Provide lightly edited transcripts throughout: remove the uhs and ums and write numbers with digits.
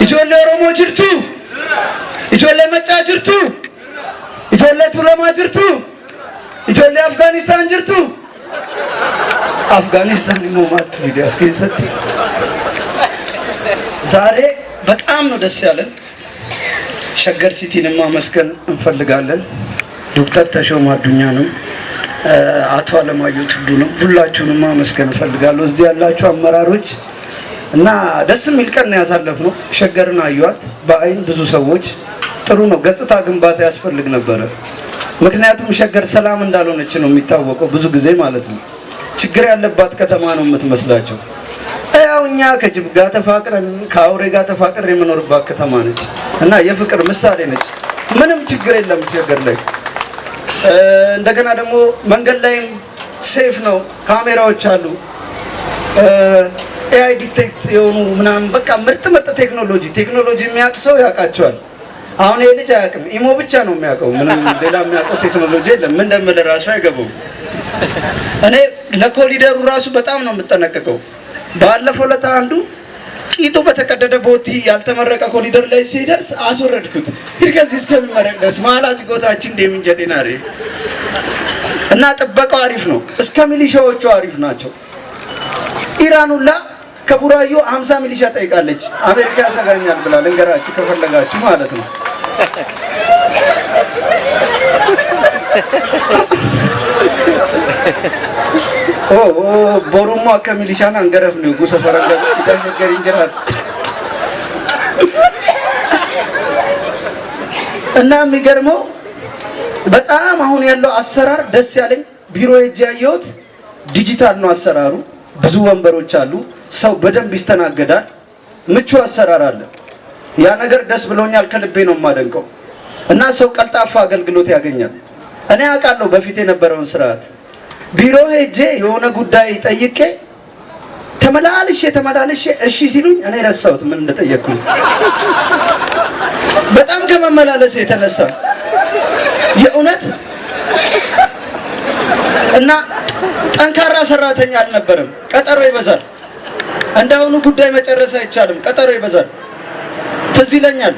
ijoollee Oromoo jirtu, ijoollee Maccaa jirtu, ijoollee Tuulamaa jirtu, ijoollee Afgaanistaan jirtu. Afgaanistaan immoo maaltu fide as keessatti? ዛሬ በጣም ነው ደስ ያለን። ሸገር ሲቲን ማመስገን እንፈልጋለን። ዶክተር ተሾመ አዱኛንም አቶ አለማየሁ ቱሉንም ሁላችሁንም ማመስገን እንፈልጋለሁ። እዚህ ያላችሁ አመራሮች እና ደስ የሚል ቀን ያሳለፍነው ሸገርን አዩዋት በአይን ብዙ ሰዎች ጥሩ ነው። ገጽታ ግንባታ ያስፈልግ ነበር። ምክንያቱም ሸገር ሰላም እንዳልሆነች ነው የሚታወቀው ብዙ ጊዜ ማለት ነው። ችግር ያለባት ከተማ ነው የምትመስላቸው። ያው እኛ ከጅብ ጋር ተፋቅረን ከአውሬ ጋር ተፋቅረን የምኖርባት ከተማ ነች እና የፍቅር ምሳሌ ነች። ምንም ችግር የለም ሸገር ላይ። እንደገና ደግሞ መንገድ ላይም ሴፍ ነው። ካሜራዎች አሉ። ኤአይ ዲቴክት የሆኑ ምናምን በቃ ምርጥ ቴክኖሎጂ የሚያውቅ ሰው ያውቃቸዋል። አሁን ይሄ ልጅ አያውቅም። ኢሞ ብቻ ነው የሚያውቀው። ምንም ሌላ የሚያውቀው ቴክኖሎጂ የለም። ምን እንደምል ራሱ አይገባውም። እኔ ለኮሊደሩ ራሱ በጣም ነው የምጠነቀቀው። ባለፈው ለታ አንዱ ቂጡ በተቀደደ ቦቲ ያልተመረቀ ኮሊደር ላይ ሲደርስ አስወረድኩት። ይርገዝ እስከሚመረቅ ድረስ ማላዚ ጎታችን እንደምን ጀዲናሪ እና ጥበቃው አሪፍ ነው። እስከ ሚሊሻዎቹ አሪፍ ናቸው። ኢራኑላ ከቡራዩ 50 ሚሊሻ ጠይቃለች። አሜሪካ ያሰጋኛል ብላ ልንገራችሁ ከፈለጋችሁ ማለት ነው። ቦሩማ ከሚሊሻና አንገረፍ ነው ጉሰፈረገ ይተፈገር እንጀራል እና የሚገርመው በጣም አሁን ያለው አሰራር ደስ ያለኝ ቢሮ ሄጄ ያየሁት ዲጂታል ነው አሰራሩ። ብዙ ወንበሮች አሉ። ሰው በደንብ ይስተናገዳል። ምቹ አሰራር አለ። ያ ነገር ደስ ብሎኛል። ከልቤ ነው የማደንቀው እና ሰው ቀልጣፋ አገልግሎት ያገኛል። እኔ አውቃለሁ በፊት የነበረውን ስርዓት። ቢሮ ሄጄ የሆነ ጉዳይ ጠይቄ ተመላልሼ እሺ ሲሉኝ እኔ ረሳሁት ምን እንደጠየቅኩኝ። በጣም ከመመላለስ የተነሳ የእውነት እና ጠንካራ ሰራተኛ አልነበረም። ቀጠሮ ይበዛል። እንዳውኑ ጉዳይ መጨረስ አይቻልም። ቀጠሮ ይበዛል። ትዝ ይለኛል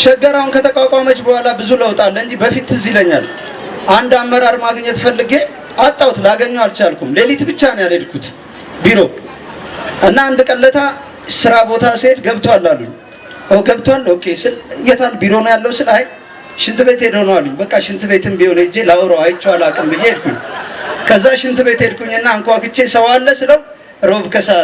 ሸገራውን ከተቋቋመች በኋላ ብዙ ለውጥ አለ እንጂ በፊት ትዝ ይለኛል አንድ አመራር ማግኘት ፈልጌ አጣሁት። ላገኘው አልቻልኩም። ሌሊት ብቻ ነው ያልሄድኩት ቢሮ እና አንድ ቀለታ ስራ ቦታ ስሄድ ገብቷል አሉኝ። ገብቷል ኦኬ ስል የታል ቢሮ ነው ያለው ስል አይ ሽንት ቤት ሄዶ ነው አሉኝ። በቃ ሽንት ቤትም ቢሆን ሄጄ ላውራው አይቼው አላውቅም ብዬ ሄድኩኝ። ከዛ ሽንት ቤት ሄድኩኝና አንኳኩቼ ሰው አለ ስለው ሮብ ከሰዓት